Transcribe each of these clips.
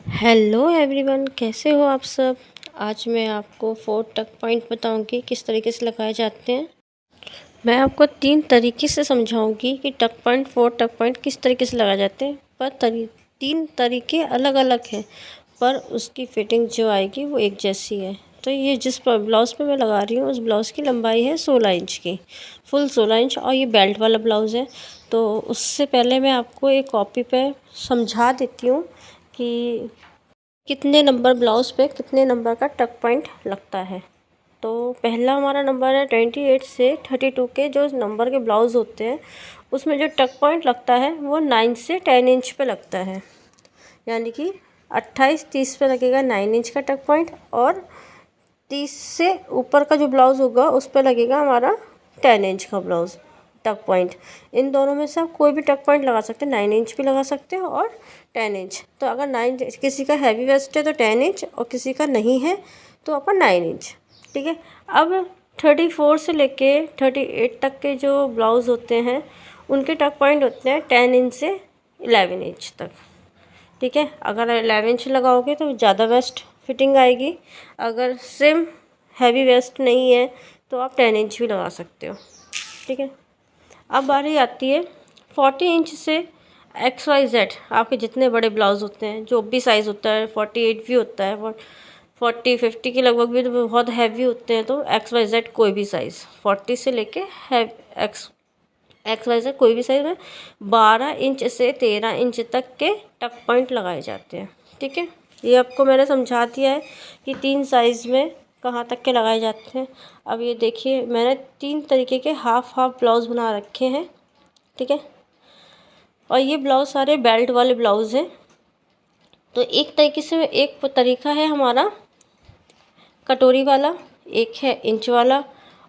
Hello everyone, कैसे हो आप सब। आज मैं आपको 4 टक पॉइंट बताऊंगी किस तरीके से लगाए जाते हैं। मैं आपको 3 तरीके से समझाऊंगी कि टक पॉइंट 4 टक पॉइंट किस तरीके से लगाए जाते हैं। पर 3 तरीके अलग अलग हैं, पर उसकी फिटिंग जो आएगी वो एक जैसी है। तो ये जिस ब्लाउज़ पे मैं लगा रही हूँ उस ब्लाउज़ की लंबाई है 16 इंच की, फुल 16 इंच, और ये बेल्ट वाला ब्लाउज़ है। तो उससे पहले मैं आपको एक कॉपी पे समझा देती हूँ कि कितने नंबर ब्लाउज़ पे कितने नंबर का टक पॉइंट लगता है। तो पहला हमारा नंबर है 28 से 32 के जो नंबर के ब्लाउज़ होते हैं उसमें जो टक पॉइंट लगता है वो 9 से 10 इंच पे लगता है। यानी कि 28-30 पे लगेगा 9 इंच का टक पॉइंट, और 30 से ऊपर का जो ब्लाउज़ होगा उस पर लगेगा हमारा 10 इंच का ब्लाउज़ टक पॉइंट। इन दोनों में से आप कोई भी टक पॉइंट लगा सकते हैं, 9 इंच भी लगा सकते हो और 10 इंच। तो अगर 9 किसी का हैवी वेस्ट है तो 10 इंच, और किसी का नहीं है तो आपका 9 इंच। ठीक है। अब 34 से लेके 38 तक के जो ब्लाउज़ होते हैं उनके टक पॉइंट होते हैं 10 इंच से 11 इंच तक। ठीक है। अगर 11 इंच लगाओगे तो ज़्यादा वेस्ट फिटिंग आएगी। अगर सेम हैवी वेस्ट नहीं है तो आप 10 इंच भी लगा सकते हो। ठीक है। अब बारी आती है 40 इंच से XYZ, आपके जितने बड़े ब्लाउज़ होते हैं, जो भी साइज़ होता है, 48 भी होता है, 40-50 के लगभग भी, तो बहुत हैवी होते हैं। तो XYZ कोई भी साइज़ 40 से लेके XYZ कोई भी साइज़ में 12 इंच से 13 इंच तक के टक पॉइंट लगाए जाते हैं। ठीक है। ये आपको मैंने समझा दिया है कि 3 साइज़ में कहाँ तक के लगाए जाते हैं। अब ये देखिए, मैंने 3 तरीके के हाफ हाफ ब्लाउज़ बना रखे हैं। ठीक है। और ये ब्लाउज़ सारे बेल्ट वाले ब्लाउज़ हैं। तो एक तरीके से एक तरीका है हमारा कटोरी वाला, एक है इंच वाला,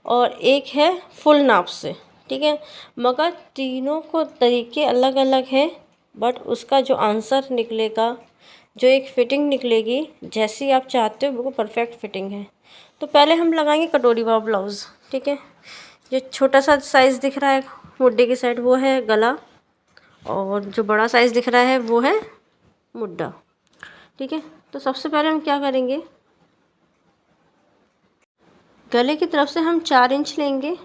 और एक है फुल नाप से। ठीक है। मगर तीनों को तरीके अलग अलग हैं, बट उसका जो आंसर निकलेगा, जो एक फिटिंग निकलेगी, जैसी आप चाहते हो वो परफेक्ट फिटिंग है। तो पहले हम लगाएंगे कटोरी वाला ब्लाउज़। ठीक है। जो छोटा सा साइज़ दिख रहा है मुड्डे की साइड वो है गला, और जो बड़ा साइज़ दिख रहा है वो है मुड्डा। ठीक है। तो सबसे पहले हम क्या करेंगे, गले की तरफ से हम 4 इंच लेंगे,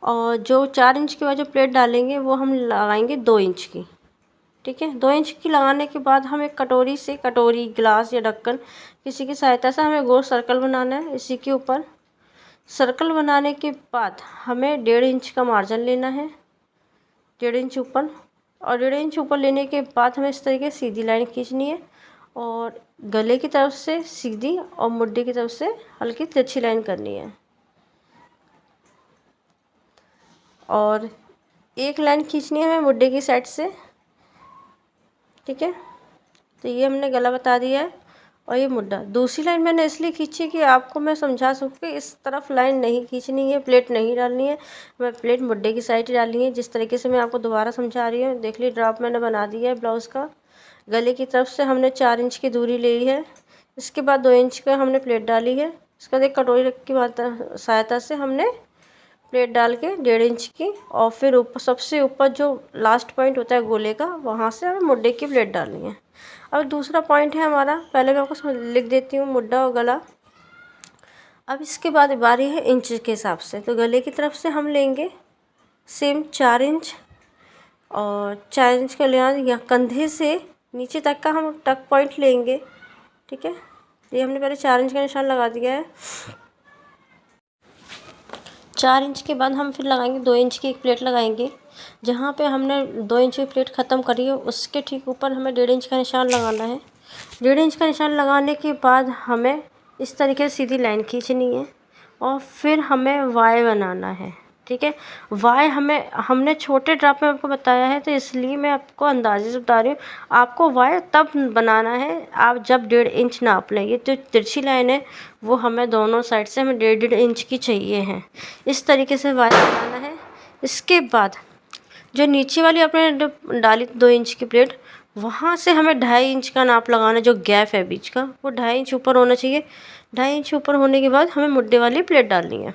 और जो 4 इंच के बाद जो प्लेट डालेंगे वो हम लगाएंगे 2 इंच की। ठीक है। 2 इंच की लगाने के बाद हम एक कटोरी से, कटोरी, गिलास या ढक्कन, किसी की सहायता से हमें गोल सर्कल बनाना है। इसी के ऊपर सर्कल बनाने के बाद हमें 1.5 इंच का मार्जिन लेना है, 1.5 इंच ऊपर। और 1.5 इंच ऊपर लेने के बाद हमें इस तरीके सीधी लाइन खींचनी है, और गले की तरफ से सीधी और मुड्डे की तरफ से हल्की तिरछी लाइन करनी है, और एक लाइन खींचनी है हमें मुड्डे की साइड से। ठीक है। तो ये हमने गला बता दिया है, और ये मुड्डा। दूसरी लाइन मैंने इसलिए खींची कि आपको मैं समझा सकूँ कि इस तरफ लाइन नहीं खींचनी है, प्लेट नहीं डालनी है, मैं प्लेट मुड्डे की साइड ही डालनी है। जिस तरीके से मैं आपको दोबारा समझा रही हूँ, देख लीजिए, ड्रॉप मैंने बना दिया है ब्लाउज़ का। गले की तरफ से हमने 4 इंच की दूरी ले ली है, इसके बाद 2 इंच का हमने प्लेट डाली है। इसके बाद एक कटोरी की सहायता से हमने प्लेट डाल के 1.5 इंच की, और फिर ऊपर, सबसे ऊपर जो लास्ट पॉइंट होता है गोले का, वहाँ से हमें मुड्डे की प्लेट डालनी है। अब दूसरा पॉइंट है हमारा, पहले मैं आपको लिख देती हूँ, मुड्डा और गला। अब इसके बाद बारी है इंच के हिसाब से। तो गले की तरफ से हम लेंगे सेम 4 इंच, और 4 इंच का लिहाज या कंधे से नीचे तक का हम टक पॉइंट लेंगे। ठीक है। ये हमने पहले 4 इंच का निशान लगा दिया है। 4 इंच के बाद हम फिर लगाएंगे 2 इंच की एक प्लेट लगाएंगे। जहाँ पे हमने 2 इंच की प्लेट ख़त्म करी है उसके ठीक ऊपर हमें 1.5 इंच का निशान लगाना है। 1.5 इंच का निशान लगाने के बाद हमें इस तरीके से सीधी लाइन खींचनी है, और फिर हमें वाई बनाना है। ठीक है। वाई हमने छोटे ड्रॉप में आपको बताया है, तो इसलिए मैं आपको अंदाजे से बता रही हूँ। आपको वाई तब बनाना है आप जब 1.5 इंच नाप लें। ये जो तिरछी लाइन है वो हमें दोनों साइड से हमें 1.5 इंच की चाहिए है। इस तरीके से वाई बनाना है। इसके बाद जो नीचे वाली आपने डाली 2 इंच की प्लेट, वहाँ से हमें 2.5 इंच का नाप लगाना है। जो गैप है बीच का वो 2.5 इंच ऊपर होना चाहिए। 2.5 इंच ऊपर होने के बाद हमें मुड्डे वाली प्लेट डालनी है।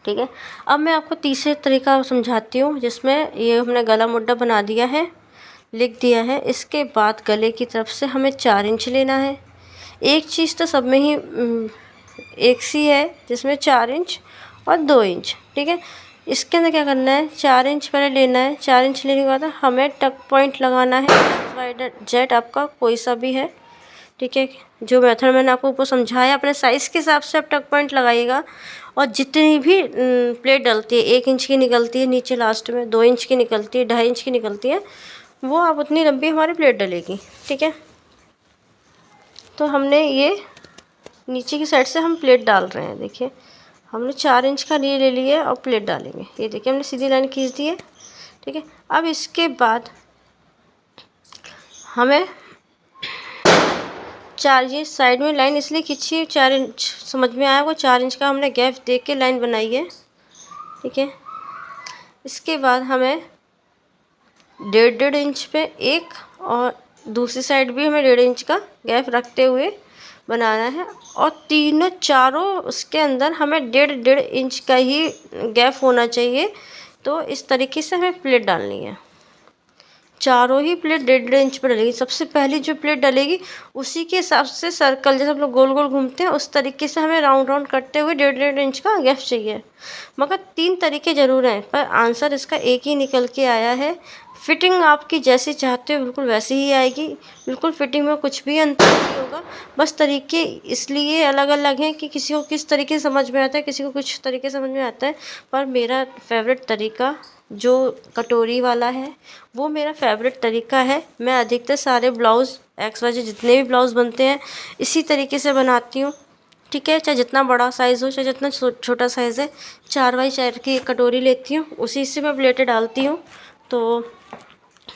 ठीक है। अब मैं आपको तीसरे तरीका समझाती हूँ, जिसमें ये हमने गला मुड्डा बना दिया है। लिख दिया है। इसके बाद गले की तरफ से हमें 4 इंच लेना है। एक चीज़ तो सब में ही एक सी है, जिसमें 4 इंच और 2 इंच, ठीक है। इसके अंदर क्या करना है, 4 इंच पहले लेना है। 4 इंच लेने के बाद हमें टक पॉइंट लगाना है, XYZ आपका कोई सा भी है, ठीक है। जो मेथड मैंने आपको ऊपर समझाया, अपने साइज़ के हिसाब से आप टक पॉइंट लगाइएगा। और जितनी भी प्लेट डलती है, 1 इंच की निकलती है नीचे लास्ट में, 2 इंच की निकलती है, 2.5 इंच की निकलती है, वो आप उतनी लंबी हमारी प्लेट डलेगी, ठीक है। तो हमने ये नीचे की साइड से हम प्लेट डाल रहे हैं। देखिए हमने 4 इंच का ले लिया और प्लेट डालेंगे। ये देखिए हमने सीधी लाइन खींच दी है, ठीक है। अब इसके बाद हमें 4, ये साइड में लाइन इसलिए खींची है, 4 इंच समझ में आया, वो 4 इंच का हमने गैप देख के लाइन बनाई है, ठीक है। इसके बाद हमें 1.5 इंच पे एक और दूसरी साइड भी हमें 1.5 इंच का गैप रखते हुए बनाना है। और तीनों चारों उसके अंदर हमें 1.5 इंच का ही गैप होना चाहिए। तो इस तरीके से हमें प्लेट डालनी है। चारों ही प्लेट 1.5 इंच पर डलेगी। सबसे पहली जो प्लेट डलेगी उसी के हिसाब से सर्कल, जैसे हम लोग गोल गोल घूमते हैं उस तरीके से हमें राउंड राउंड करते हुए 1.5 इंच का गैप चाहिए। मगर 3 तरीके ज़रूर हैं, पर आंसर इसका एक ही निकल के आया है। फिटिंग आपकी जैसी चाहते हो बिल्कुल वैसी ही आएगी। बिल्कुल फिटिंग में कुछ भी अंतर नहीं होगा। बस तरीके इसलिए अलग अलग हैं कि किसी को किस तरीके से समझ में आता है, किसी को कुछ तरीके समझ में आता है। पर मेरा फेवरेट तरीका जो कटोरी वाला है वो मेरा फेवरेट तरीका है। मैं अधिकतर सारे ब्लाउज़ XYZ जितने भी ब्लाउज़ बनते हैं इसी तरीके से बनाती हूँ, ठीक है। चाहे जितना बड़ा साइज़ हो, चाहे जितना छोटा साइज़ है, 4x4 की एक कटोरी लेती हूँ, उसी से मैं प्लेटें डालती हूँ। तो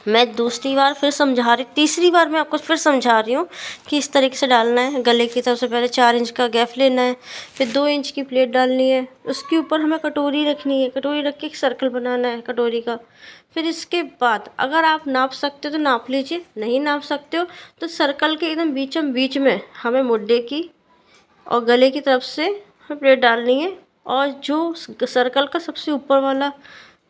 मैं दूसरी बार फिर समझा रही, तीसरी बार मैं आपको फिर समझा रही हूँ कि इस तरीके से डालना है। गले की तरफ से पहले 4 इंच का गैप लेना है, फिर 2 इंच की प्लेट डालनी है, उसके ऊपर हमें कटोरी रखनी है, कटोरी रख के एक सर्कल बनाना है कटोरी का। फिर इसके बाद अगर आप नाप सकते हो तो नाप लीजिए, नहीं नाप सकते हो तो सर्कल के एकदम बीचम बीच में हमें मुड्ढे की और गले की तरफ से हमें प्लेट डालनी है। और जो सर्कल का सबसे ऊपर वाला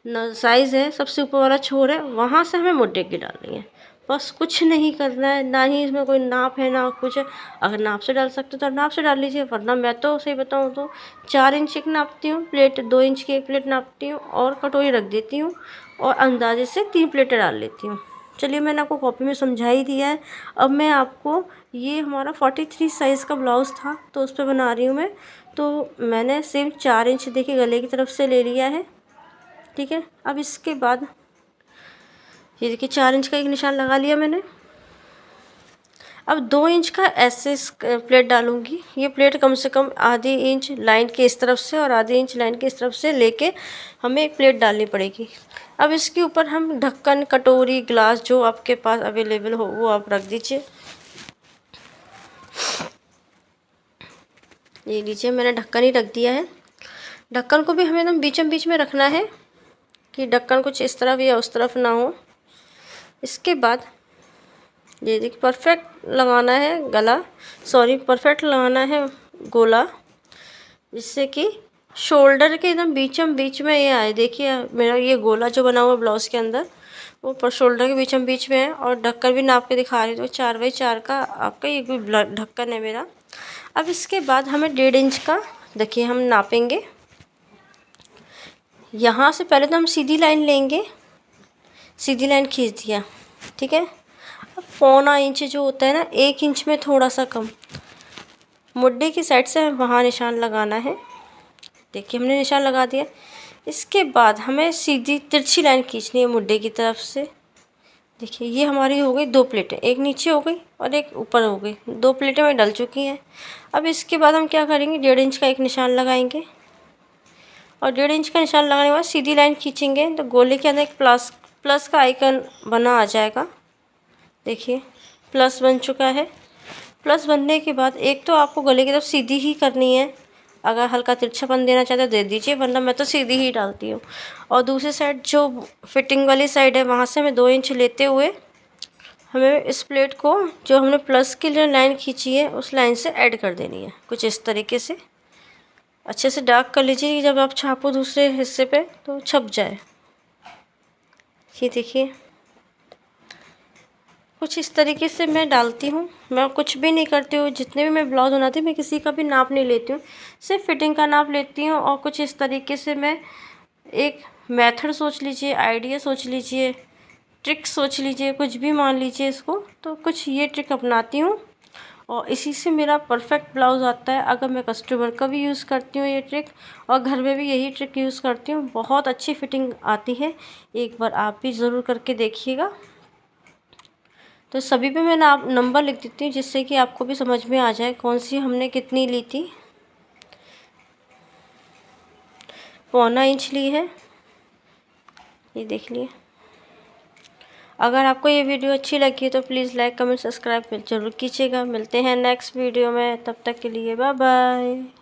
साइज़ है, सबसे ऊपर वाला छोर है, वहाँ से हमें मुड्ढे की डालनी है। बस कुछ नहीं करना है, ना ही इसमें कोई नाप है ना कुछ है। अगर नाप से डाल सकते हो तो नाप से डाल लीजिए, वरना मैं तो सही बताऊँ तो 4 इंच एक नापती हूँ प्लेट, 2 इंच की एक प्लेट नापती हूँ और कटोरी रख देती हूँ और अंदाजे से 3 प्लेटें डाल लेती हूँ। चलिए मैंने आपको कॉपी में समझा ही दिया है। अब मैं आपको, ये हमारा 43 साइज़ का ब्लाउज़ था तो उस पर बना रही हूँ मैं। तो मैंने सेम 4 इंच देखिए गले की तरफ से ले लिया है, ठीक है। अब इसके बाद ये देखिए 4 इंच का एक निशान लगा लिया मैंने। अब 2 इंच का ऐसे प्लेट डालूंगी। ये प्लेट कम से कम आधी इंच लाइन के इस तरफ से और आधी इंच लाइन के इस तरफ से लेके हमें एक प्लेट डालनी पड़ेगी। अब इसके ऊपर हम ढक्कन, कटोरी, ग्लास जो आपके पास अवेलेबल हो वो आप रख दीजिए। ये लीजिए मैंने ढक्कन ही रख दिया है। ढक्कन को भी हमें एकदम बीचम बीच में रखना है कि ढक्कन कुछ इस तरफ या उस तरफ ना हो। इसके बाद ये देखिए परफेक्ट लगाना है गला, सॉरी परफेक्ट लगाना है गोला, जिससे कि शोल्डर के एकदम बीचम बीच में ये आए। देखिए मेरा ये गोला जो बना हुआ ब्लाउज़ के अंदर वो पर शोल्डर के बीचम बीच में है। और ढक्कन भी नाप के दिखा रही, तो 4x4 का आपका ये ढक्कन है मेरा। अब इसके बाद हमें 1.5 इंच का देखिए हम नापेंगे। यहाँ से पहले तो हम सीधी लाइन लेंगे, सीधी लाइन खींच दिया, ठीक है। अब 1.25 इंच जो होता है ना, 1 इंच में थोड़ा सा कम मुड्ढे की साइड से वहाँ निशान लगाना है। देखिए हमने निशान लगा दिया। इसके बाद हमें सीधी तिरछी लाइन खींचनी है मुड्ढे की तरफ से। देखिए ये हमारी हो गई 2 प्लेटें, एक नीचे हो गई और एक ऊपर हो गई। 2 प्लेटें में डल चुकी हैं। अब इसके बाद हम क्या करेंगे, 1.5 इंच का एक निशान लगाएंगे और 1.5 इंच का निशान लगाने के बाद सीधी लाइन खींचेंगे तो गोले के अंदर एक प्लस का आइकन बना आ जाएगा। देखिए प्लस बन चुका है। प्लस बनने के बाद एक तो आपको गले की तरफ सीधी ही करनी है, अगर हल्का तिरछापन देना चाहते हो दे दीजिए, वरना मैं तो सीधी ही डालती हूँ। और दूसरी साइड जो फिटिंग वाली साइड है वहाँ से हमें 2 इंच लेते हुए हमें इस प्लेट को जो हमने प्लस की जो लाइन खींची है उस लाइन से ऐड कर देनी है। कुछ इस तरीके से अच्छे से डार्क कर लीजिए कि जब आप छापो दूसरे हिस्से पे तो छप जाए। ये देखिए कुछ इस तरीके से मैं डालती हूँ। मैं कुछ भी नहीं करती हूँ, जितने भी मैं ब्लाउज़ बनाती हूँ मैं किसी का भी नाप नहीं लेती हूँ, सिर्फ फिटिंग का नाप लेती हूँ। और कुछ इस तरीके से मैं एक मेथड सोच लीजिए, आइडिया सोच लीजिए, ट्रिक सोच लीजिए, कुछ भी मान लीजिए इसको, तो कुछ ये ट्रिक अपनाती हूँ और इसी से मेरा परफेक्ट ब्लाउज़ आता है। अगर मैं कस्टमर का भी यूज़ करती हूँ ये ट्रिक, और घर में भी यही ट्रिक यूज़ करती हूँ, बहुत अच्छी फिटिंग आती है। एक बार आप भी ज़रूर करके देखिएगा। तो सभी पे मैं नंबर लिख देती हूँ, जिससे कि आपको भी समझ में आ जाए कौन सी हमने कितनी ली थी। 1.25 इंच ली है, ये देख लिए। अगर आपको ये वीडियो अच्छी लगी है तो प्लीज़ लाइक कमेंट सब्सक्राइब ज़रूर कीजिएगा। मिलते हैं नेक्स्ट वीडियो में, तब तक के लिए बाय बाय।